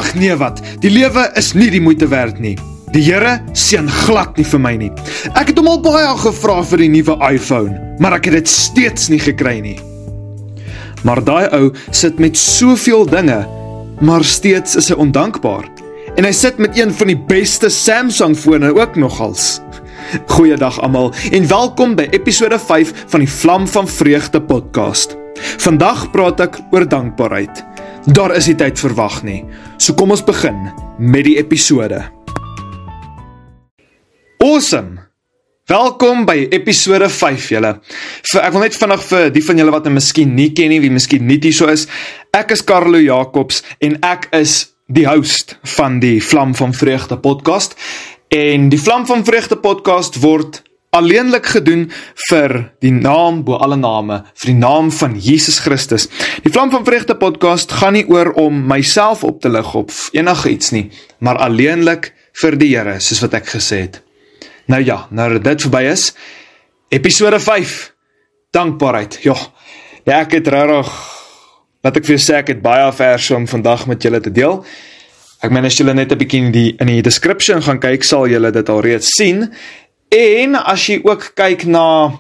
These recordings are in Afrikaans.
Ag nee wat, die lewe is nie die moeite werd nie. Die Here seën glad nie vir my nie. Ek het hom al baie gevra vir die nuwe iPhone, maar ek het dit steeds nie gekry nie. Maar daai ou sit met soveel dinge, maar steeds is hy ondankbaar. En hy sit met een van die beste Samsung-fone ook nogals. Goeiedag almal en welkom by episode 5 van die Vlam van Vreugde podcast. Vandag praat ek oor dankbaarheid. Daar is nie tyd verwag nie, so kom ons begin met die episode. Awesome! Welkom by episode 5 julle. Ek wil net vinnig vir die van julle wat miskien nie ken nie, wie miskien nie so is. Ek is Carlo Jacobs en ek is die host van die Vlam van Vreugde podcast. En die Vlam van Vreugde podcast word alleenlik gedoen vir die naam bo alle name, vir die naam van Jesus Christus. Die Vlam van Vreugde podcast gaan nie oor om myself op te lig of enige iets nie, maar alleenlik vir die Here, soos wat ek gesê het. Nou ja, nou dit verby is, episode 5, dankbaarheid. Ja, ek het rarig, laat ek vir jou sê, ek het baie verse om vandag met julle te deel. Ek meen, as julle net 'n bietjie in die description gaan kyk, sal julle dit al reeds sien. En as jy ook kyk na,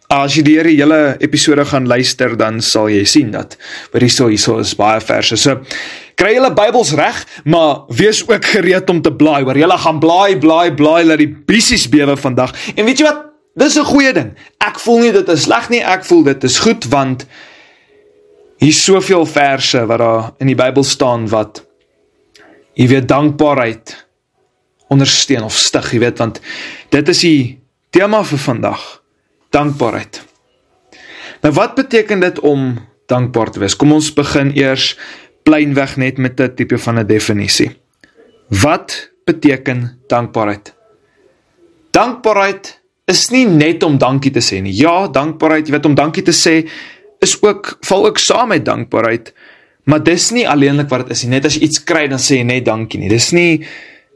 as jy die hele episode gaan luister, dan sal jy sien dat, maar hierso is baie verse. So, kry julle Bybels reg, maar wees ook gereed om te blaai, waar julle gaan blaai, laat die biesies bewe vandag. En weet jy wat, dis 'n goeie ding. Ek voel nie dit is sleg nie, ek voel dit is goed, want hier is soveel verse wat daar in die Bybel staan, wat jy weet, dankbaarheid ondersteun of stig, jy weet, want dit is die tema vir vandag, dankbaarheid. Nou wat beteken dit om dankbaar te wees? Kom ons begin eers pleinweg net met 'n tipe van 'n definisie. Wat beteken dankbaarheid? Dankbaarheid is nie net om dankie te sê nie. Ja, dankbaarheid, jy weet, om dankie te sê, val ook saam met dankbaarheid, maar dis nie alleenlik wat dit is nie. Net as jy iets kry, dan sê jy net dankie nie. Dis nie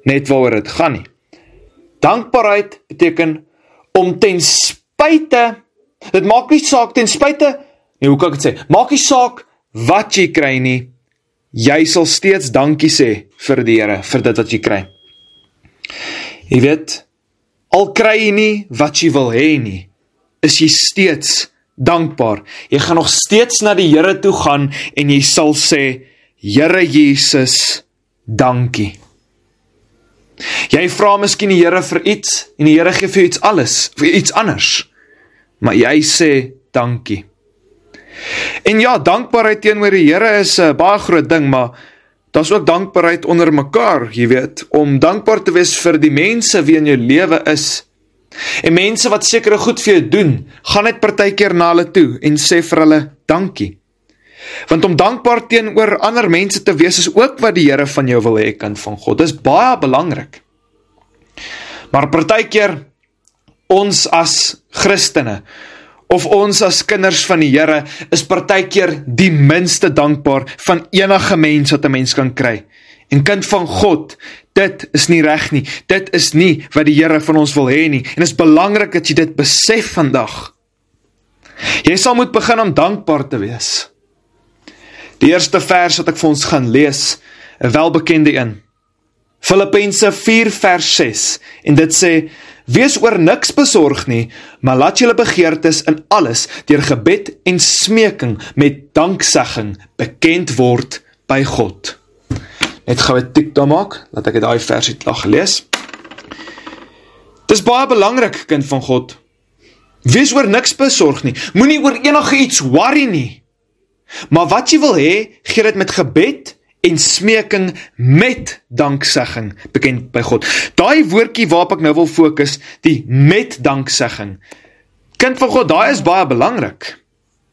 net waaroor dit gaan nie. Dankbaarheid beteken om ten spyte, dit maak nie saak ten spyte, hoe kan ek dit sê, maak nie saak wat jy kry nie, jy sal steeds dankie sê vir die Here, vir dit wat jy kry. Jy weet, al kry jy nie wat jy wil hê nie, is jy steeds dankbaar. Jy gaan nog steeds na die Here toe gaan en jy sal sê, Here Jesus, dankie. Jy vra miskien die Here vir iets, en die Here gee vir iets anders, maar jy sê dankie. En ja, dankbaarheid teenoor die Here is 'n baie groot ding, maar daar's ook dankbaarheid onder mekaar, jy weet, om dankbaar te wees vir die mense wie in jou lewe is. En mense wat sekere goed vir jou doen, gaan net partykeer na hulle toe en sê vir hulle dankie. Want om dankbaar teenoor ander mense te wees is ook wat die Here van jou wil hê, kind van God. Dis baie belangrik. Maar partykeer ons as Christene of ons as kinders van die Here is partykeer die minste dankbaar van enige mens wat 'n mens kan kry. En kind van God, dit is nie reg nie. Dit is nie wat die Here van ons wil hê nie. En dit is belangrik dat jy dit besef vandag. Jy sal moet begin om dankbaar te wees. Die eerste vers wat ek vir ons gaan lees, 'n welbekende een. Filippense 4 vers 6, en dit sê, wees oor niks besorg nie, maar laat julle begeertes in alles deur gebed en smeking met danksegging bekend word by God. Net gou 'n tik daar maak, laat ek daai versie klaar gelees. Dis baie belangrik, kind van God. Wees oor niks besorg nie, moenie oor enige iets worry nie. Maar wat jy wil hê, gee dit met gebed en smeking met danksegging bekend by God. Daai woordjie waarop ek nou wil fokus, die met danksegging. Kind van God, daai is baie belangrik.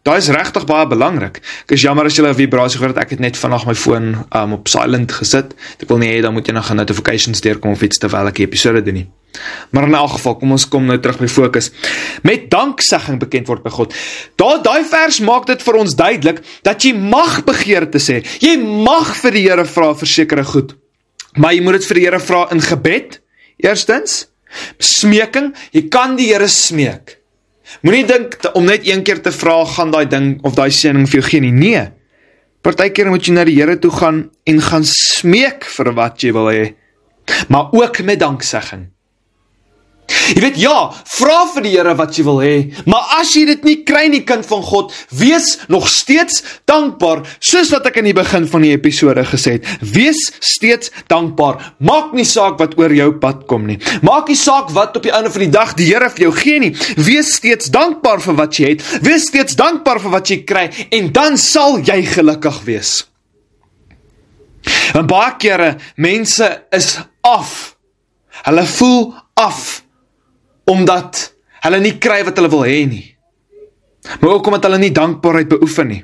Daai is regtig baie belangrik. Ek is jammer as julle 'n vibrasie gehoor het, ek het net vandag my foon op silent gesit. Ek wil nie hê dan moet jy nog notifications deurkom of iets terwyl ek die episode doen nie. Maar in elk geval, kom ons kom nou terug by fokus. Met danksegging bekend word by God. Daai vers maak dit vir ons duidelik, dat jy mag begeerte sê. Jy mag vir die Here vra vir sekere goed. Maar jy moet dit vir die Here vra in gebed, eerstens. Smeking, jy kan die Here smeek. Moenie dink, om net een keer te vra, gaan daai ding, of daai seëning vir jou gee nie. Nee. Partykeer moet jy na die Here toe gaan en gaan smeek vir wat jy wil hê, maar ook met danksegging. Jy weet, ja, vra vir die Here wat jy wil hê, maar as jy dit nie kry nie, kind van God, wees nog steeds dankbaar, soos wat ek in die begin van die episode gesê het, wees steeds dankbaar, maak nie saak wat oor jou pad kom nie, maak nie saak wat op die einde van die dag die Here vir jou gee nie, wees steeds dankbaar vir wat jy het, wees steeds dankbaar vir wat jy kry, en dan sal jy gelukkig wees. En baie kere, mense is af, hulle voel af, omdat hulle nie kry wat hulle wil hê nie, maar ook omdat hulle nie dankbaarheid beoefen nie.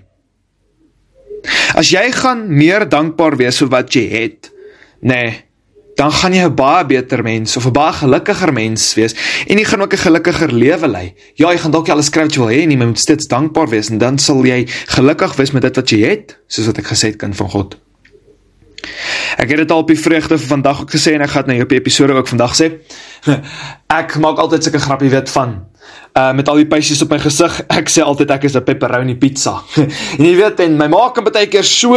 As jy gaan meer dankbaar wees vir wat jy het, dan gaan jy 'n baie beter mens, of 'n baie gelukkiger mens wees, en jy gaan ook 'n gelukkiger lewe lei. Ja, jy gaan dalk nie alles kry wat jy wil hê nie, maar jy moet steeds dankbaar wees, en dan sal jy gelukkig wees met dit wat jy het, soos wat ek gesê het, kind van God. Ek het dit al op die vreugde van vandag ook gesê, en ek gaan nou op die episode ook vandag sê, ek maak altyd sulke grappie weet van, met al die pysjes op my gesig, ek sê altyd ek is 'n pepperoni pizza, en jy weet, en my ma kan baie keer so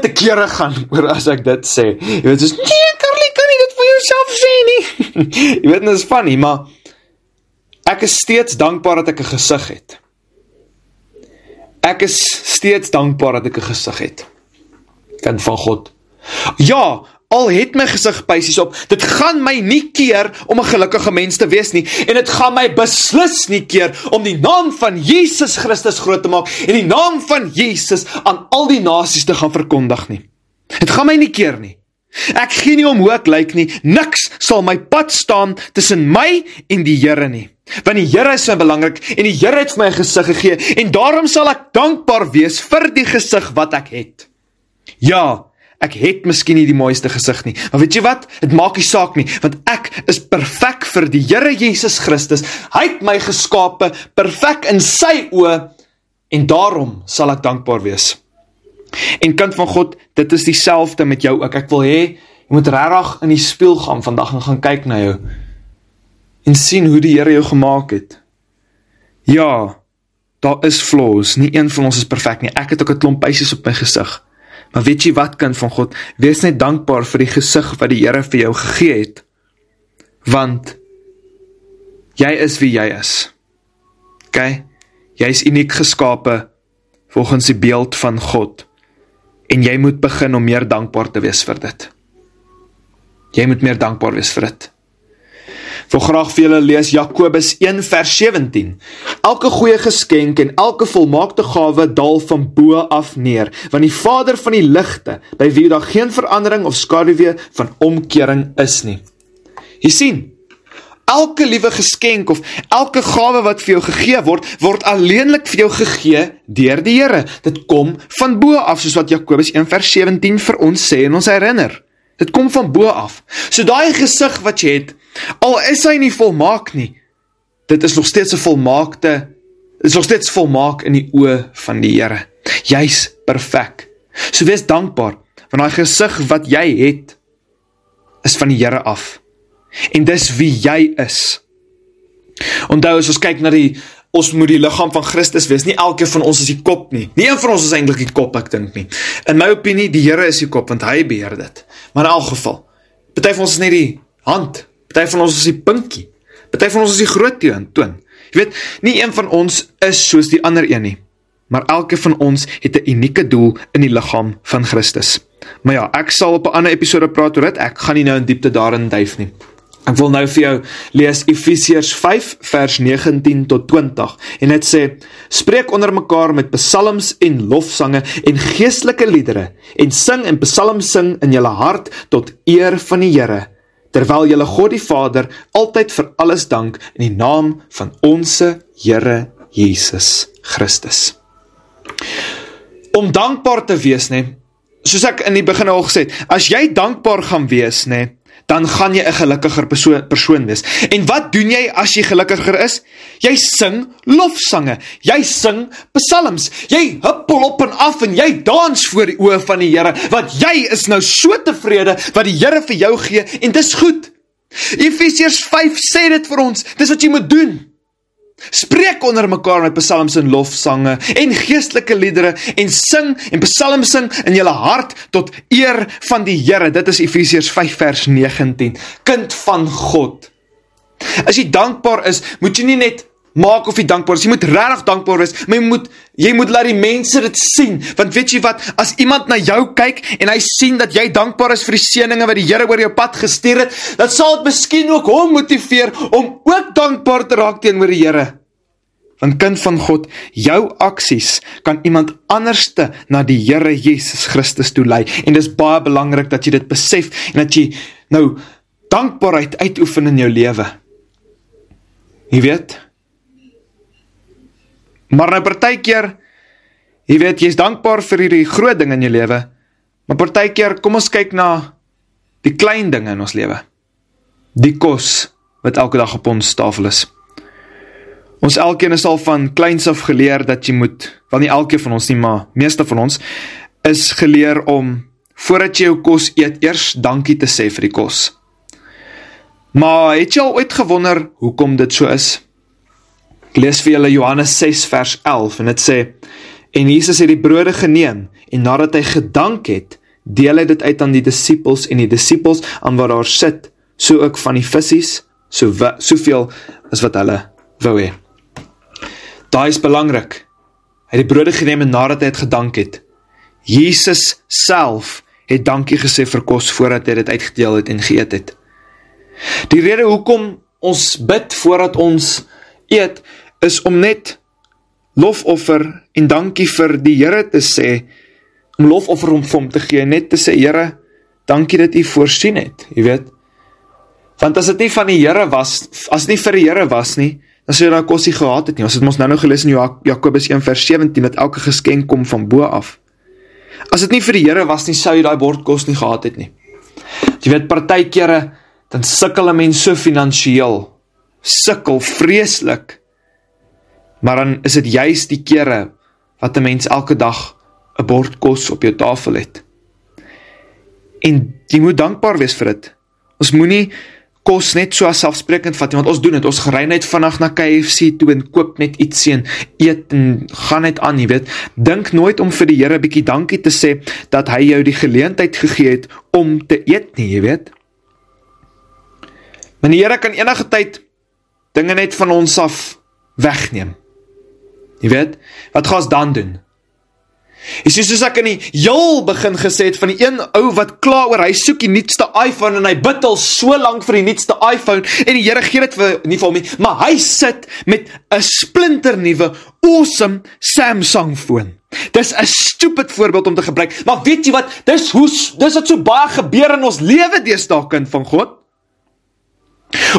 te kere gaan, oor as ek dit sê, jy weet, soos, nee, Carly, kan nie dit vir jouself sê nie, jy weet, dit is funny, maar, ek is steeds dankbaar dat ek 'n gesig het, ek is steeds dankbaar dat ek 'n gesig het, kind van God. Ja, al het my gesig pysies op, dit gaan my nie keer om 'n gelukkige mens te wees nie, en dit gaan my beslis nie keer om die naam van Jesus Christus groot te maak, en die naam van Jesus aan al die nasies te gaan verkondig nie. Dit gaan my nie keer nie. Ek gee nie om hoe ek lyk nie, niks sal my pad staan tussen my en die Here nie. Want die Here is so belangrik, en die Here het vir my 'n gesig gegee, en daarom sal ek dankbaar wees vir die gesig wat ek het. Ja, ek het miskien nie die mooiste gesig nie, maar weet jy wat? Het maak nie saak nie, want ek is perfek vir die Here Jesus Christus. Hy het my geskape, perfek in sy oë, en daarom sal ek dankbaar wees. En kind van God, dit is dieselfde met jou ook. Ek wil hê, jy moet regtig in die spieël gaan vandag en gaan kyk na jou, en sien hoe die Here jou gemaak het. Ja, daar is flaws, nie een van ons is perfek nie, ek het ook 'n klomp pysies op my gesig. Maar weet jy wat, kind van God, wees net dankbaar vir die gesig wat die Here vir jou gegee het, want jy is wie jy is. Okay? Jy is uniek geskape volgens die beeld van God, en jy moet begin om meer dankbaar te wees vir dit. Jy moet meer dankbaar wees vir dit. Ek wil graag vir julle lees Jakobus 1 vers 17. Elke goeie geskenk en elke volmaakte gawe daal van bo af neer, want die Vader van die ligte, by wie daar geen verandering of skaduwee van omkering is nie. Jy sien, elke liewe geskenk of elke gawe wat vir jou gegee word alleenlik vir jou gegee deur die Here. Dit kom van bo af, soos wat Jakobus 1 vers 17 vir ons sê en ons herinner. Dit kom van bo af. So daai gesig wat jy het, al is hy nie volmaak nie, dit is nog steeds 'n volmaakte, dit is nog steeds volmaak in die oë van die Here. Jy's perfek. So wees dankbaar, want daai gesig wat jy het, is van die Here af. En dis wie jy is. Onthou, as ons kyk na ons moet die liggaam van Christus wees, nie elke van ons is die kop nie. Nie een van ons is eintlik die kop, ek dink nie. In my opinie, die Here is die kop, want hy beheer dit. Maar in elk geval, party van ons is net die hand, party van ons is die pinkie, party van ons is die groot toon. Jy weet, nie een van ons is soos die ander een nie, maar elke van ons het 'n unieke doel in die liggaam van Christus. Maar ja, ek sal op 'n ander episode praat oor dit, ek gaan nie nou in diepte daarin duif nie. Ek wil nou vir jou lees Efesiërs 5 vers 19 tot 20 en dit sê, spreek onder mekaar met psalms en lofsange en geestelike liedere en sing en psalms sing in julle hart tot eer van die Here, terwyl julle God die Vader altyd vir alles dank in die naam van onse Here Jesus Christus. Om dankbaar te wees, soos ek in die begin al gesê het, as jy dankbaar gaan wees, dan gaan jy 'n gelukkiger persoon wees. En wat doen jy as jy gelukkiger is? Jy sing lofsange, jy sing psalms, jy huppel op en af en jy dans voor die oë van die Here, want jy is nou so tevrede wat die Here vir jou gee, en dis goed. Efesiërs 5 sê dit vir ons, dis wat jy moet doen. Spreek onder mekaar met psalms en lofsange en geestelike liedere en sing en psalms sing in julle hart tot eer van die Here. Dit is Efesiërs 5 vers 19. Kind van God. As jy dankbaar is, moet jy nie net maak of jy dankbaar is. Jy moet regtig dankbaar wees, maar jy moet laat die mense dit sien. Want weet jy wat, as iemand na jou kyk en hy sien dat jy dankbaar is vir die seëninge wat die Here oor jou pad gestuur het, dan sal dit miskien ook hom motiveer om ook dankbaar te raak teenoor die Here. Want kind van God, jou aksies kan iemand anderste na die Here Jesus Christus toe lei. En dis baie belangrik dat jy dit besef en dat jy nou dankbaarheid uitoefen in jou lewe. Jy weet, maar nou partykeer, jy weet, jy is dankbaar vir hierdie groot ding in jou lewe, maar partykeer, kom ons kyk na die klein dinge in ons lewe. Die kos wat elke dag op ons tafel is. Ons elkeen is al van kleins af geleer dat jy moet, wel nie elkeen van ons nie, maar meeste van ons, is geleer om, voordat jy jou kos eet, eers dankie te sê vir die kos. Maar het jy al ooit gewonder hoekom dit so is? Ek lees vir julle Johannes 6 vers 11 en dit sê, en Jesus het die brode geneem en nadat hy gedank het, deel hy dit uit aan die disippels en die disippels aan wat daar sit, so ook van die visies, soveel as wat hulle wou hê. Daai is belangrik. Hy het die brode geneem en nadat hy het gedank het. Jesus self het dankie gesê vir kos voordat hy dit uitgedeel het en geëet het. Die rede hoekom ons bid voordat ons eet, is om net lofoffer en dankie vir die Here te sê, om lofoffer om vir hom te gee, net te sê, Here, dankie dat U voorsien het, jy weet. Want as dit nie van die Here was, as dit nie vir die Here was nie, dan sou jy daai kos nie gehad het nie. Ons het ons nou gelees in Jakobus 1 vers 17, dat elke geskenk kom van bo af. As dit nie vir die Here was nie, sou jy daai bord kos nie gehad het nie. Jy weet, partykeere, dan sukkel 'n mens so finansiëel, sukkel vreeslik, maar dan is dit juist die kere wat 'n mens elke dag 'n bord kos op jou tafel het. En jy moet dankbaar wees vir dit. Ons moenie kos net so as selfsprekend vat nie, want ons doen dit, ons gery net vandag na KFC toe en koop net ietsie en eet en gaan net aan, jy weet. Dink nooit om vir die Here 'n bietjie dankie te sê, dat hy jou die geleentheid gegee het om te eet nie, jy weet. Maar die Here kan enige tyd dinge net van ons af wegneem. Jy weet, wat gaan ons dan doen? Jy sê, soos ek in die heel begin gesê het, van die een ou wat kla oor, hy soek die nuutste iPhone, en hy bid al so lang vir die nuutste iPhone, en die Here gee dit nie vir hom nie, maar hy sit met 'n splinternuwe, awesome Samsung foon. Dis 'n stupid voorbeeld om te gebruik, maar weet jy wat, dis wat so baie gebeur in ons lewe deesdae, kind van God.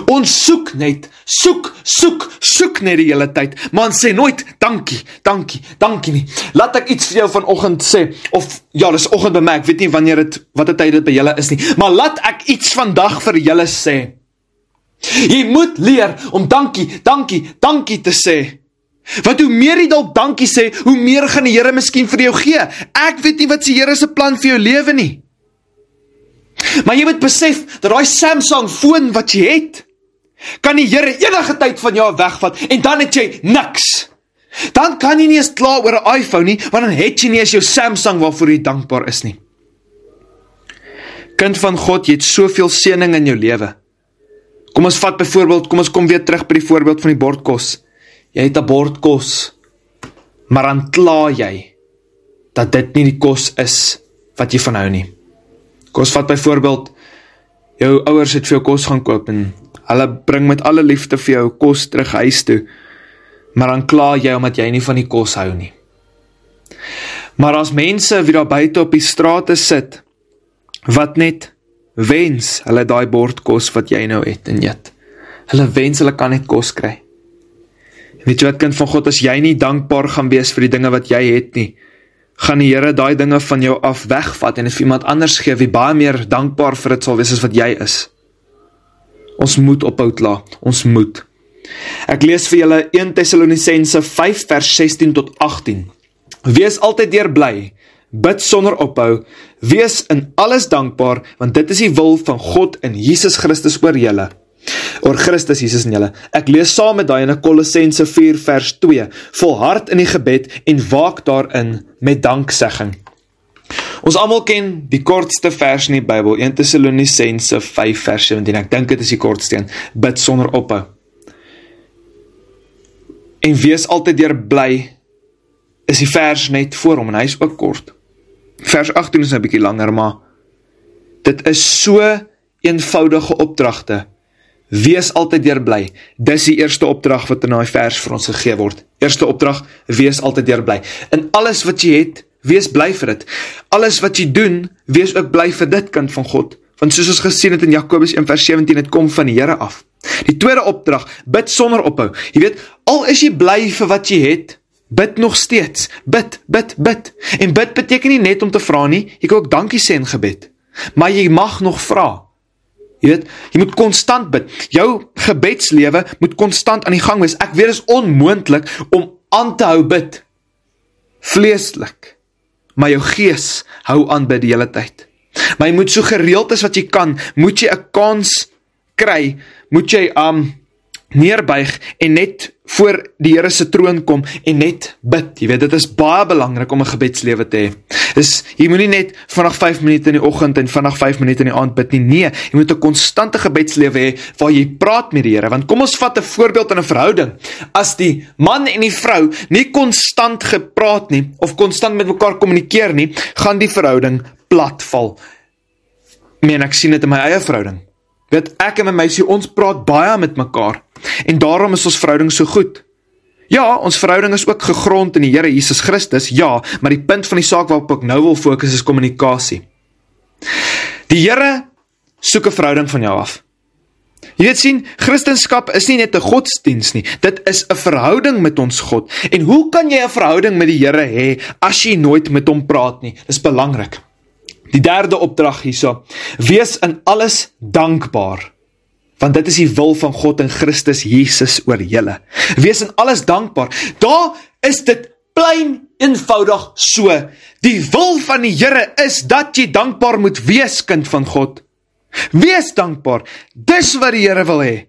Ons soek net net die hele tyd, maar ons sê nooit, dankie nie. Laat ek iets vir jou vanoggend sê, of, ja, dis oggend by my, ek weet nie wat die tyd dit by julle is nie, maar laat ek iets vandag vir julle sê. Jy moet leer om dankie te sê. Want hoe meer jy dalk dankie sê, hoe meer gaan die Here miskien vir jou gee. Ek weet nie wat die Here se plan vir jou lewe nie. Maar jy moet besef, dat daai Samsung foon wat jy het, kan die Here enige tyd van jou wegvat, en dan het jy niks. Dan kan jy nie eens kla oor 'n iPhone nie, want dan het jy nie eens jou Samsung waarvoor jy dankbaar is nie. Kind van God, jy het soveel seëning in jou lewe. Kom ons kom weer terug by die voorbeeld van die bordkos. Jy het 'n bordkos, maar dan kla jy, dat dit nie die kos is, wat jy van hou nie. Kom ons vat byvoorbeeld, jou ouers het vir jou kos gaan koop, en hulle bring met alle liefde vir jou kos terug huis toe, maar dan kla jy omdat jy nie van die kos hou nie. Maar as mense wie daar buite op die strate sit, wat net wens hulle daai bord kos wat jy nou het en eet. Hulle wens hulle kan net kos kry. Weet jy wat, kind van God, as jy nie dankbaar gaan wees vir die dinge wat jy het nie, gaan die Here daai dinge van jou af wegvat en dit vir iemand anders gee, wie baie meer dankbaar vir dit sal wees as wat jy is. Ons moet ophou kla, ons moet. Ek lees vir julle 1 Tessalonisense 5 vers 16 tot 18. Wees altyd deurbly, bid sonder ophou, wees in alles dankbaar, want dit is die wil van God in Jesus Christus oor julle. Oor Christus Jesus in julle. Ek lees saam met daai in Kolossense 4 vers 2. Volhard in die gebed en waak daarin met danksegging. Ons almal ken die kortste vers in die Bybel, 1 Tessalonisense 5 vers 17. Ek dink dit is die kortste een. Bid sonder ophou. En wees altyd deur bly, is die vers net voor hom, en hy is ook kort. Vers 18 is 'n bietjie langer, maar dit is so eenvoudige opdragte. Wees altyd deur bly. Dis die eerste opdrag wat in daai vers vir ons gegee word. Eerste opdrag, wees altyd deur bly. In alles wat jy het, wees bly vir dit. Alles wat jy doen, wees ook bly vir dit, kind van God. Want soos ons gesien het in Jakobus 1 vers 17, het kom van die Here af. Die tweede opdrag, bid sonder ophou. Jy weet, al is jy bly vir wat jy het, bid nog steeds. Bid. En bid beteken nie net om te vra nie, jy kan ook dankie sê in gebed. Maar jy mag nog vra. Jy weet, jy moet konstant bid. Jou gebedslewe moet konstant aan die gang wees. Ek weet, is onmoontlik om aan te hou bid. Vleeslik. Maar jou gees hou aan bid die hele tyd. Maar jy moet so gereeld as wat jy kan, moet jy 'n kans kry, moet jy neerbuig en net voor die Here se troon kom en net bid. Jy weet, dit is baie belangrik om 'n gebedslewe te hê. Dus jy moet nie net vanaf 5 minute in die oggend en vanaf 5 minute in die aand bid nie. Nee, jy moet 'n konstante gebedslewe hê waar jy praat met die Here. Want kom ons vat 'n voorbeeld in 'n verhouding. As die man en die vrou nie konstant gepraat nie of konstant met mekaar kommunikeer nie, gaan die verhouding platval. Ek sien dit in my eie verhouding. Weet, ek en my meisie, ons praat baie met mekaar. En daarom is ons verhouding so goed. Ja, ons verhouding is ook gegrond in die Here Jesus Christus, ja, maar die punt van die saak waarop ek nou wil fokus is kommunikasie. Die Here soek 'n verhouding van jou af. Jy weet sien, Christendom is nie net 'n godsdiens nie, dit is 'n verhouding met ons God. En hoe kan jy 'n verhouding met die Here hê as jy nooit met hom praat nie? Dis belangrik. Die derde opdrag hierso, wees in alles dankbaar, want dit is die wil van God in Christus Jesus oor julle. Wees in alles dankbaar. Daar is dit plain eenvoudig so. Die wil van die Here is dat jy dankbaar moet wees, kind van God. Wees dankbaar. Dis wat die Here wil hê.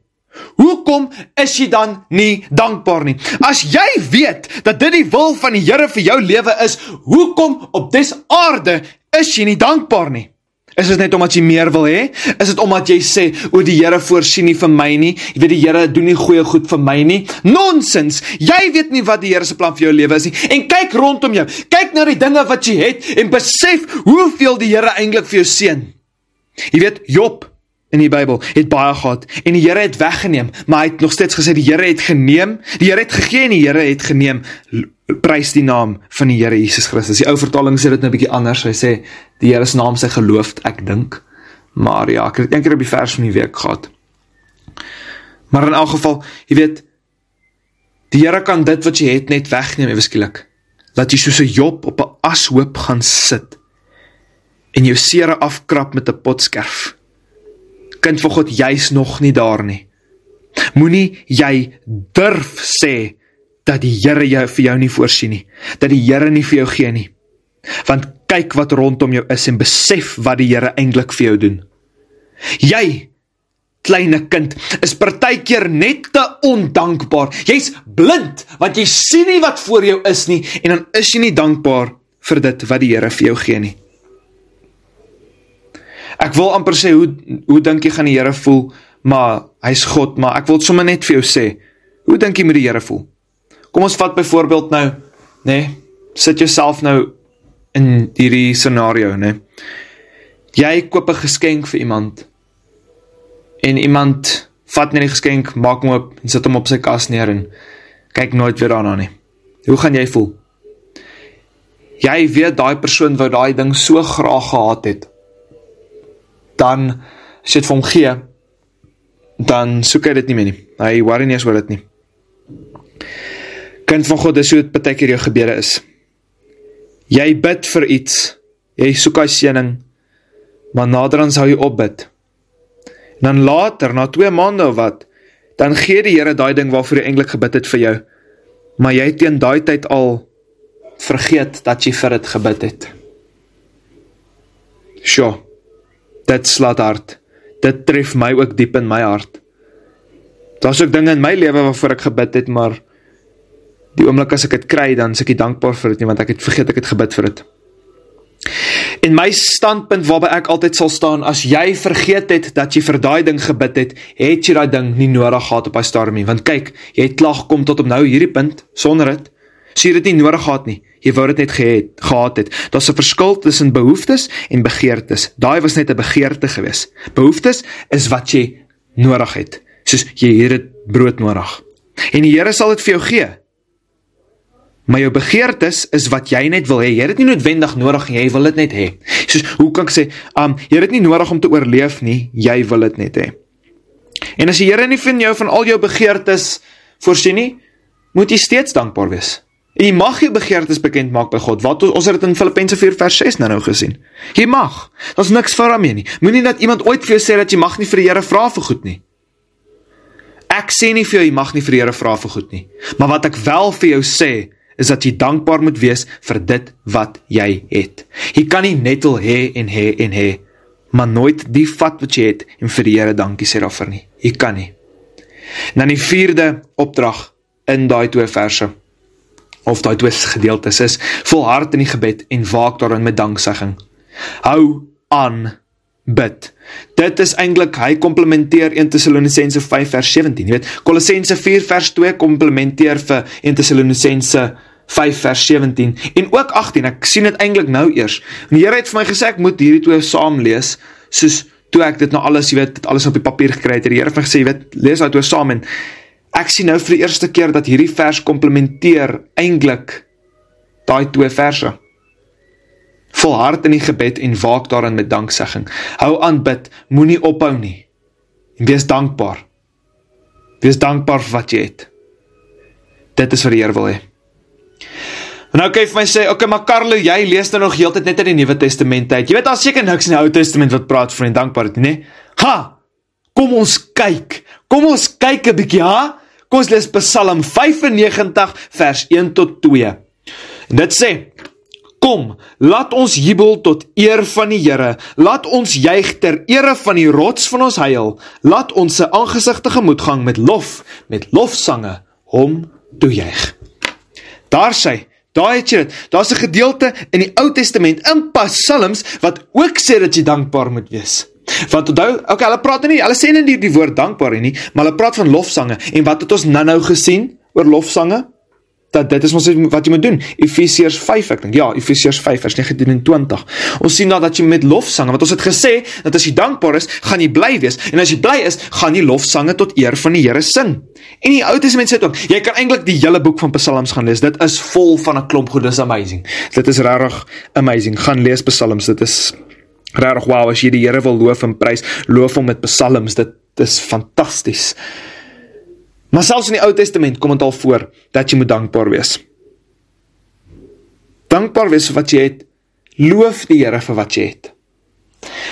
Hoekom is jy dan nie dankbaar nie? As jy weet dat dit die wil van die Here vir jou lewe is, hoekom op des aarde is jy nie dankbaar nie? Is dit net omdat jy meer wil hê? Is dit omdat jy sê, o die Here voorsien nie vir my nie, jy weet die Here doen nie goeie goed vir my nie? Nonsens! Jy weet nie wat die Here se plan vir jou lewe is nie. En kyk rondom jou, kyk na die dinge wat jy het en besef hoeveel die Here eintlik vir jou seën. Jy weet, Job in die Bybel het baie gehad en die Here het weggeneem, maar hy het nog steeds gesê die Here het geneem, die Here het gegee en die Here het geneem. Prys die naam van die Here Jesus Christus. Die ou vertaling sê dit nou 'n bietjie anders. Hy sê die Here se naam sy geloofd, ek dink. Maar ja, ek het een keer op die vers van die week gehad. Maar in elk geval, jy weet, die Here kan dit wat jy het net wegneem ewe skielik. Laat jy soos 'n Job op 'n ashoop gaan sit en jou sere afkrap met 'n potskerf. Kind van God, jy's nog nie daar nie. Moenie jy durf sê dat die Here vir jou nie voorsien nie, dat die Here nie vir jou gee nie. Want kyk wat rondom jou is en besef wat die Here eintlik vir jou doen. Jy, kleine kind, is partykeer net te ondankbaar. Jy's blind, want jy sien nie wat voor jou is nie, en dan is jy nie dankbaar vir dit wat die Here vir jou gee nie. Ek wil amper sê, hoe dink jy gaan die Here voel, maar hy's God, maar ek wil sommer net vir jou sê, hoe dink jy moet die Here voel? Kom ons vat byvoorbeeld nou, sit jouself nou in hierdie scenario, Jy koop 'n geskenk vir iemand, en iemand vat net die geskenk, maak hom op, en sit hom op sy kas neer, en kyk nooit weer daarna nie. Hoe gaan jy voel? Jy weet, daai persoon wou daai ding so graag gehad het, dan, as jy het vir hom gee, dan soek hy dit nie meer nie. Hy worry nie eens oor dit nie. Kind van God, dis hoe dit baie keer jou gebede is. Jy bid vir iets, jy soek hy seëning, maar naderhand sal jy opbid. En dan later, na 2 maande of wat, dan gee die Here daai ding waarvoor jy eintlik gebid het vir jou, maar jy teen daai tyd al vergeet dat jy vir dit gebid het. Sjoe, dit slaat hard. Dit tref my ook diep in my hart. Daar's ook dinge in my lewe waarvoor ek gebid het, maar die oomblik as ek het kry, dan is ek nie dankbaar vir dit nie, want ek het vergeet ek het gebid vir dit. En my standpunt waarby ek altyd sal staan, as jy vergeet het dat jy vir daai ding gebid het jy daai ding nie nodig gehad op daai stadium nie, want kyk, jy het klaar gekom tot op nou hierdie punt, sonder dit, so jy het dit nie nodig gehad nie, jy wou dit net gehad het. Daar's 'n verskil tussen behoeftes en begeertes. Daai was net 'n begeerte gewees. Behoeftes is wat jy nodig het, soos jy het brood nodig. En die Here sal dit vir jou gee. Maar jou begeertes is wat jy net wil hê. Jy het dit nie noodwendig nodig, jy wil dit net hê. Soos, hoe kan ek sê, jy het dit nie nodig om te oorleef nie, jy wil dit net hê. En as die Here nie van jou van al jou begeertes voorsien nie, moet jy steeds dankbaar wees. En jy mag jou begeertes bekend maak by God. Wat ons het dit in Filippense 4 vers 6 nou gesien. Jy mag. Daar's niks fout daarmee nie. Moenie dat iemand ooit vir jou sê dat jy mag nie vir die Here vra vir goed nie. Ek sê nie vir jou, jy mag nie vir die Here vra vir goed nie. Maar wat ek wel vir jou sê, is dat jy dankbaar moet wees vir dit wat jy het. Jy kan nie net wil hê en hê en hê, maar nooit die vat wat jy het en vir die Here dankie sê daarvoor nie. Jy kan nie. En dan die 4de opdrag in daai 2 verse, of daai 2 gedeeltes is, volhard in die gebed en waak daarin met danksegging. Hou aan bid. Dit is eintlik, hy komplementeer 1 Tessalonisense 5 vers 17. Jy weet, Kolossense 4 vers 2 komplementeer vir 1 Tessalonisense 5 vers 17 en ook 18. Ek sien dit eintlik nou eers. En die Here het vir my gesê ek moet hierdie 2 saam lees, soos toe ek dit nou alles, jy weet, dit alles op die papier gekry het. Die Here het vir my gesê, jy weet, lees daai 2 saam en ek sien nou vir die eerste keer dat hierdie vers komplementeer eintlik daai 2 verse. Volhard in die gebed en waak daarin met danksegging. Hou aan bid, moenie ophou nie. En wees dankbaar. Wees dankbaar vir wat jy het. Dit is wat die Here wil hê. En nou kan jy vir my sê, okay, maar Carlo, jy lees nou nog heeltyd net in die Nuwe Testament uit. Jy weet, daar is seker niks in die Ou Testament wat praat van dankbaarheid, nee? Kom ons kyk 'n bietjie, Kom ons lees Psalm 95 vers 1 tot 2. En dit sê, kom, laat ons jubel tot eer van die Here, laat ons juig ter ere van die rots van ons heil, laat ons se aangesig tegemoet gaan met lofsange hom toejuig. Daar het jy dit, daar's 'n gedeelte in die Ou Testament, in Psalms, wat ook sê dat jy dankbaar moet wees. Want onthou, okay, hulle sê nie die woord dankbaar nie, maar hulle praat van lofsange, en wat het ons nou gesien oor lofsange? Dat dit is ons wat jy moet doen, Efesiërs 5, ek dink, ja, Efesiërs 5 vers 19 en 20, ons sien dat jy met lofsange, want ons het gesê, dat as jy dankbaar is, gaan jy bly wees, en as jy bly is, gaan jy lofsange tot eer van die Here sing. En die Ou Testament sê ook, jy kan eintlik die hele boek van Psalms gaan lees, dit is vol van 'n klomp goed, dit is amazing, dit is regtig amazing, gaan lees Psalms, dit is regtig, wow, as jy die Here wil loof en prys, loof hom met Psalms, dit is fantasties. Maar selfs in die Ou Testament kom dit al voor, dat jy moet dankbaar wees. Dankbaar wees vir wat jy het, loof die Here vir wat jy het.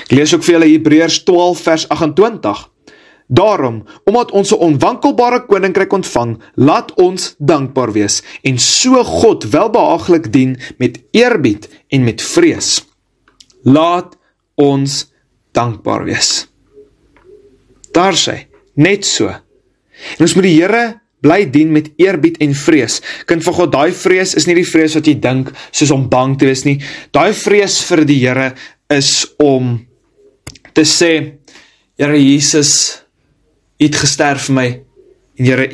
Ek lees ook vir julle Hebreërs 12 vers 28. Daarom, omdat ons 'n onwankelbare koninkryk ontvang, laat ons dankbaar wees, en so God welbehaaglik dien met eerbied en met vrees. Laat ons dankbaar wees. Daar sê, net so. En ons moet die Here bly dien met eerbied en vrees. Kind van God, daai vrees is nie die vrees wat jy dink, soos om bang te wees nie. Daai vrees vir die Here is om te sê, Here Jesus, U het gesterf vir my, en Here,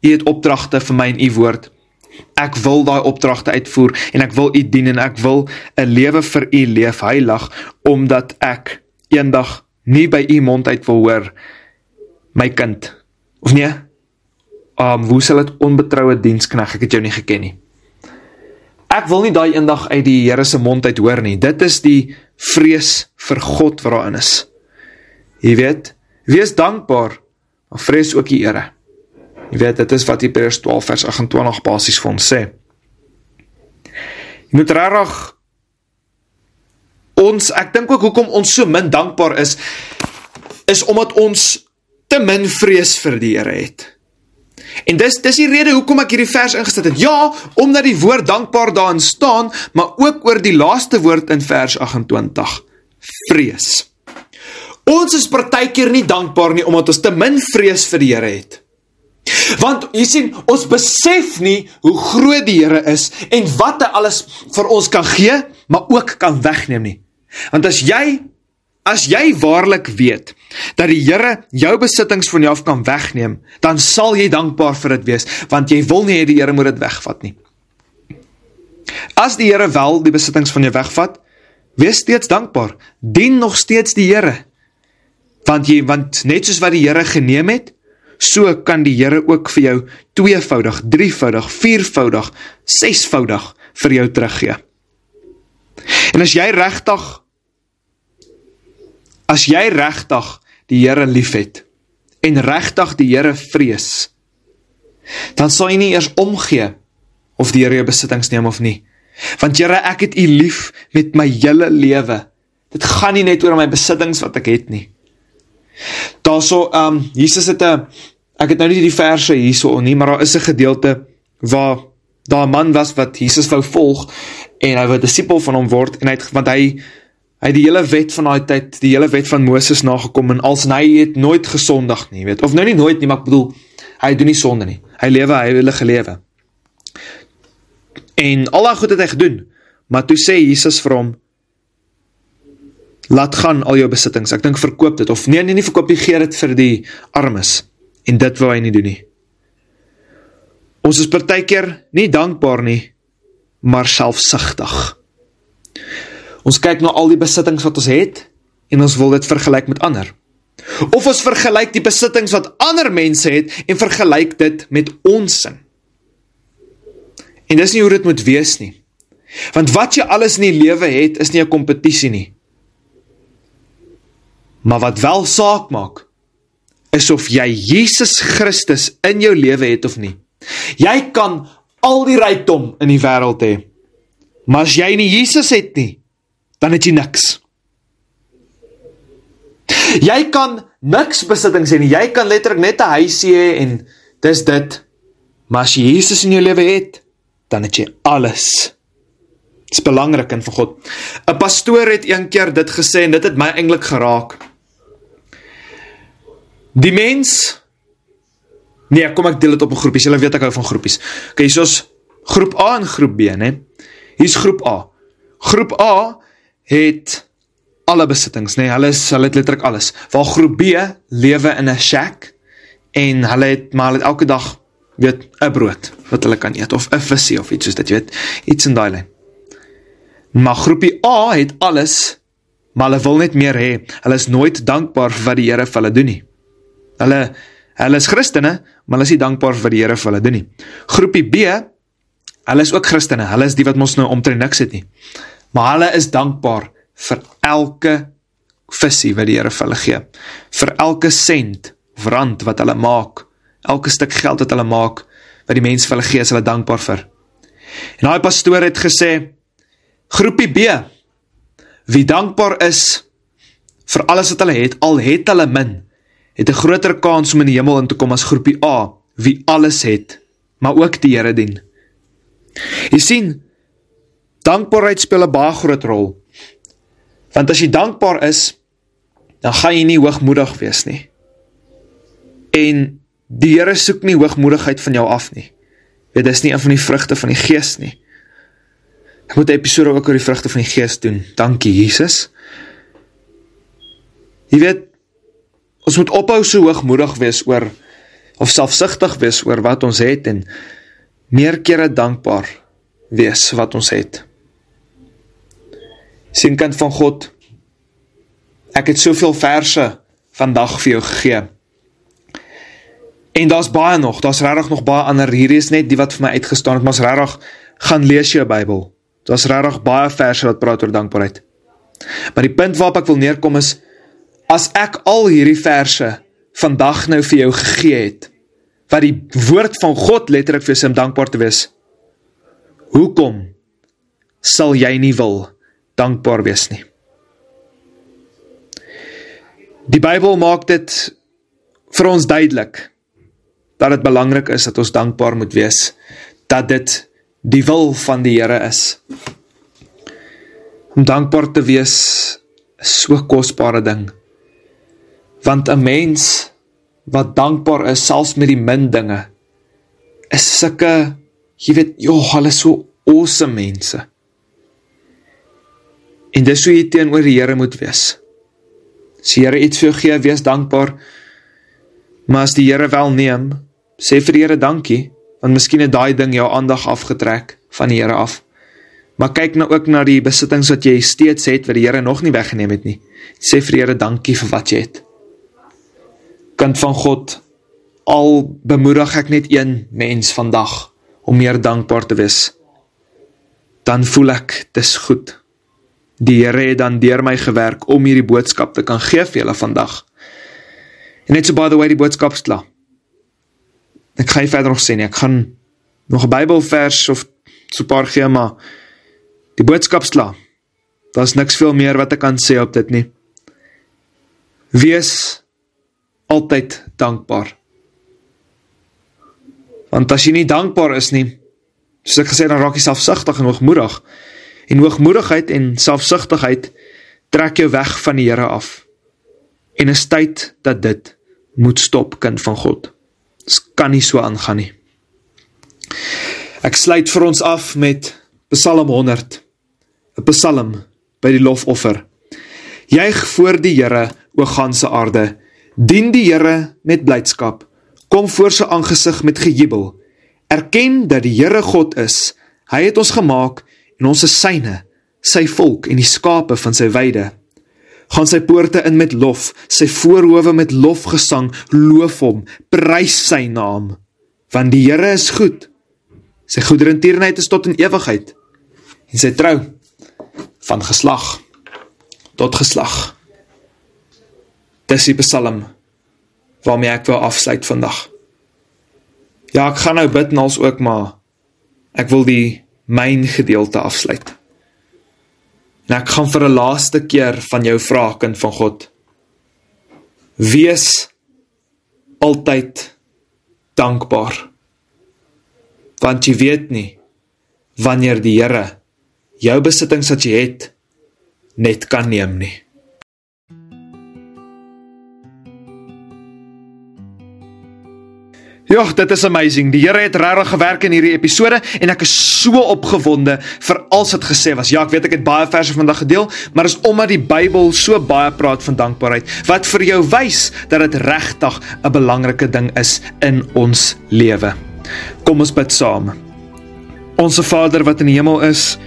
U het opdragte vir my in U woord. Ek wil daai opdragte uitvoer, en ek wil U dien, en ek wil 'n lewe vir U leef, heilig, omdat ek eendag nie by U mond uit wil hoor, my kind, of nee, hoe sal dit onbetroue dienskneg, ek het jou nie geken nie. Ek wil nie daai eendag uit die Here se mond uit hoor nie, dit is die vrees vir God wat daarin is. Jy weet, wees dankbaar, maar vrees ook die Here. Jy weet, dit is wat Hebreërs 12 vers 28 basies vir ons sê. Jy moet regtig, ek dink ook hoekom ons so min dankbaar is omdat ons te min vrees vir die Here het. En dis die rede hoekom ek hierdie vers ingesit het. Ja, omdat die woord dankbaar daarin staan, maar ook oor die laaste woord in vers 28, vrees. Ons is partykeer nie dankbaar nie, omdat ons te min vrees vir die Here het. Want, jy sien, ons besef nie hoe groot die Here is, en wat hy alles vir ons kan gee, maar ook kan wegneem nie. Want as jy waarlik weet, dat die Here jou besittings van jou af kan wegneem, dan sal jy dankbaar vir dit wees, want jy wil nie hê die Here moet dit wegvat nie. As die Here wel die besittings van jou wegvat, wees steeds dankbaar, dien nog steeds die Here, want net soos wat die Here geneem het, so kan die Here ook vir jou 2voudig, 3voudig, 4voudig, 6voudig vir jou teruggee. En as jy regtig die Here lief het, en regtig die Here vrees, dan sal jy nie eers omgee, of die Here jou besittings neem of nie. Want Here, ek het U lief met my hele lewe. Dit gaan nie net oor my besittings wat ek het nie. Daarso, Jesus het ek het nou nie die verse hierso nie, maar daar is 'n gedeelte waar daar 'n man was wat Jesus wou volg, en hy wou 'n disipel van hom word, en want hy het die hele wet van daai tyd, die hele wet van Moses nagekom, en hy het nooit gesondig nie, of nou nie nooit nie, maar ek bedoel, hy doen nie sonde nie, hy lewe heilige lewe. En al daai goed het hy gedoen, maar toe sê Jesus vir hom, laat gaan al jou besittings, ek dink verkoop dit, of nee, nie verkoop, gee dit vir die armes, en dit wil hy nie doen nie. Ons is partykeer nie dankbaar nie, maar selfsugtig. Ons kyk na al die besittings wat ons het, en ons wil dit vergelyk met ander. Of ons vergelyk die besittings wat ander mense het, en vergelyk dit met ons sin. En dis nie hoe dit moet wees nie. Want wat jy alles in die lewe het, is nie 'n kompetisie nie. Maar wat wel saak maak, is of jy Jesus Christus in jou lewe het of nie. Jy kan al die rykdom in die wêreld hê, maar as jy nie Jesus het nie, dan het jy niks. Jy kan niks besittings hê nie, jy kan letterlik net 'n huisie hê en dis dit, maar as jy Jesus in jou lewe het, dan het jy alles. Dit is belangrik en vir God. 'n Pastoor het een keer dit gesê, en dit het my eintlik geraak. Die mens, nee, kom ek deel dit op 'n groepies, julle weet ek hou van groepies. Okay, soos groep A en groep B, né? Hier is groep A. Groep A het alle besittings, né? Hulle het letterlik alles. Waar groep B lewe in 'n shack, en hulle het elke dag, weet, 'n brood wat hulle kan eet, of 'n visie of iets soos dit, weet, iets in daai lyn. Maar groepie A het alles, maar hulle wil net meer hê. Hulle is nooit dankbaar vir wat die Here vir hulle doen nie. Hulle is Christene, maar hulle is nie dankbaar vir wat die Here vir hulle doen nie. Groepie B, hulle is ook Christene, hulle is die wat ons nou omtrent niks het nie. Maar hulle is dankbaar vir elke visie wat die Here vir hulle gee. Vir elke sent of rand wat hulle maak, elke stuk geld wat hulle maak, wat die mens vir hulle gee, is hulle dankbaar vir. En daai pastoor het gesê, groepie B, wie dankbaar is vir alles wat hulle het, al het hulle min, het 'n groter kans om in die hemel in te kom as groepie A, wie alles het, maar ook die Here dien. Jy sien, dankbaarheid speel 'n baie groot rol. Want as jy dankbaar is, dan gaan jy nie hoogmoedig wees nie. En die Here soek nie hoogmoedigheid van jou af nie. Dit is nie een van die vrugte van die Gees nie. Ek moet 'n episode ook oor die vrugte van die Gees doen. Dankie, Jesus. Jy weet, ons moet ophou so hoogmoedig wees oor, of selfsugtig wees oor wat ons het, en meer kere dankbaar wees wat ons het. Sien, kind van God, ek het soveel verse vandag vir jou gegee. En daar's baie nog, daar's regtig nog baie ander, hier is net die wat vir my uitgestaan het, maar as regtig, gaan lees jou Bybel. Daar's regtig baie verse wat praat oor dankbaarheid. Maar die punt waarop ek wil neerkom is, as ek al hierdie verse vandag nou vir jou gegee het, wat die woord van God letterlik vir jou om dankbaar te wees, hoekom sal jy nie wil dankbaar wees nie? Die Bybel maak dit vir ons duidelik, dat dit belangrik is dat ons dankbaar moet wees, dat dit die wil van die Here is. Om dankbaar te wees is so 'n kosbare ding. Want 'n mens wat dankbaar is, selfs met die min dinge, is sulke, jy weet, hulle is so awesome mense. En dis hoe jy teenoor die Here moet wees. As die Here iets vir jou gee, wees dankbaar, maar as die Here wel neem, sê vir die Here dankie, want miskien het daai ding jou aandag afgetrek van die Here af. Maar kyk nou ook na die besittings wat jy steeds het, wat die Here nog nie weggeneem het nie. Sê vir die Here dankie vir wat jy het. Kind van God, al bemoedig ek net een mens vandag, om meer dankbaar te wees, dan voel ek, dis goed. Die Here het dan deur my gewerk, om hierdie boodskap te kan gee vir julle vandag. En net so by the way, die boodskap is klaar. Ek gaan nie verder nog sê nie, ek gaan nog 'n Bybelvers of so 'n paar gee, maar die boodskap is klaar. Daar is niks veel meer wat ek kan sê op dit nie. Wees altyd dankbaar. Want as jy nie dankbaar is nie, soos ek gesê, dan raak jy selfsugtig en hoogmoedig. En hoogmoedigheid en selfsugtigheid trek jou weg van die Here af. En is tyd dat dit moet stop, kind van God. Dit kan nie so aangaan nie. Ek sluit vir ons af met Psalm 100, 'n psalm by die lofoffer. Juig voor die Here, o ganse aarde, dien die Here met blydskap, kom voor sy aangesig met gejubel, erken dat die Here God is, hy het ons gemaak en ons is syne, sy volk en die skape van sy weide. Gaan sy poorte in met lof, sy voorhowe met lofgesang, loof hom, prys sy naam, want die Here is goed, sy goederentierenheid is tot in ewigheid, en sy trou, van geslag tot geslag. Dis die psalm, waarmee ek wil afsluit vandag. Ja, ek gaan nou bid en als ook, maar ek wil die myn gedeelte afsluit. En ek gaan vir 'n laaste keer van jou vra, kind van God. Wees altyd dankbaar. Want jy weet nie, wanneer die Here jou besittings wat jy het, net kan neem nie. Ja, dit is amazing. Die Here het regtig gewerk in hierdie episode en ek is so opgewonde vir alles wat gesê was. Ja, ek weet ek het baie verse vandag gedeel, maar is omdat die Bybel so baie praat van dankbaarheid, wat vir jou wys dat dit regtig 'n belangrike ding is in ons lewe. Kom ons bid saam. Onse Vader wat in die hemel is,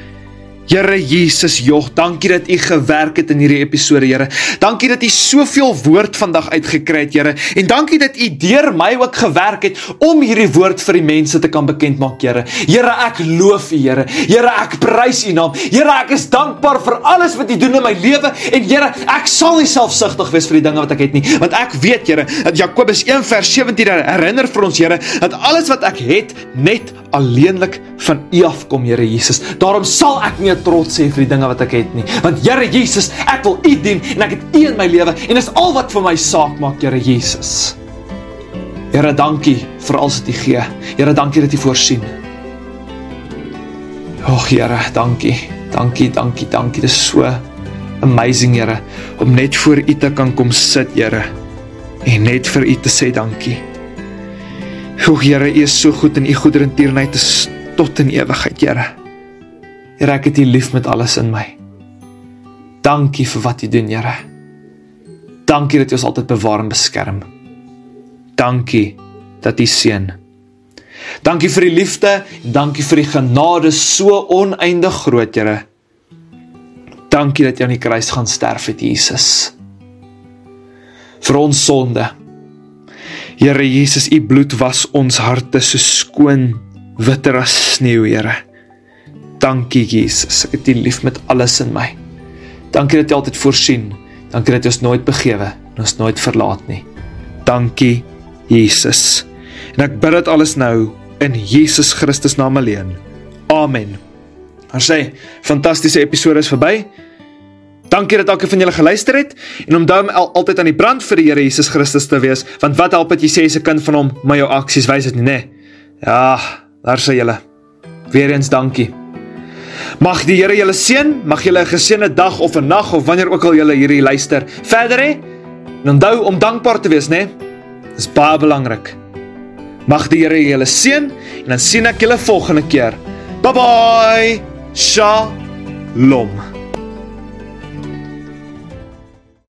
Here Jesus, dankie dat U gewerk het in hierdie episode, Here. Dankie dat U soveel woord vandag uitgekry het, Here. En dankie dat U deur my ook gewerk het om hierdie woord vir die mense te kan bekend maak, Here. Here, ek loof U, Here. Here, ek prys U naam. Here, ek is dankbaar vir alles wat U doen in my lewe. En Here, ek sal nie selfsugtig wees vir die dinge wat ek het nie. Want ek weet, Here, dat Jakobus 1:17 herinner vir ons, Here, dat alles wat ek het, net alleenlik van U afkom, Here Jesus. Daarom sal ek nie trots sê vir die dinge wat ek het nie. Want Here Jesus, ek wil U dien en ek het U in my lewe en dis al wat vir my saak maak, Here Jesus. Here, dankie vir alles wat U gee. Here, dankie dat U voorsien. Here, dankie. Dit is so amazing, Here, om net voor U te kan kom sit, Here, en net vir U te sê dankie. Here, U is so goed en U goederentierenheid is tot in ewigheid, Here. Here, ek het U lief met alles in my. Dankie vir wat U doen, Here. Dankie dat U ons altyd bewaar en beskerm. Dankie dat U seën. Dankie vir die liefde, en dankie vir die genade so oneindig groot, Here. Dankie dat U aan die kruis gaan sterf het, Jesus. Vir ons sonde. Here Jesus, U bloed was ons harte so skoon, witter as sneeu, Here. Dankie Jesus, ek het U lief met alles in my. Dankie dat U altyd voorsien. Dankie dat U ons nooit begewe en ons nooit verlaat nie. Dankie Jesus. En ek bid dit alles nou in Jesus Christus naam alleen. Amen. Maar sê, fantastiese episode is verby. Dankie dat elke van julle geluister het, en om dan altyd aan die brand vir die Here Jesus Christus te wees, want wat help het jy sê is 'n kind van hom, maar jou aksies wys dit nie, nee? Ja, daar sê julle. Weer eens dankie. Mag die Here julle seën, mag julle 'n geseënde dag of 'n nag, of wanneer ook al julle hierdie luister, verder hê, En onthou om dankbaar te wees, né? Dis baie belangrik. Mag die Here julle seën en dan sien ek julle volgende keer. Bye bye. Shalom.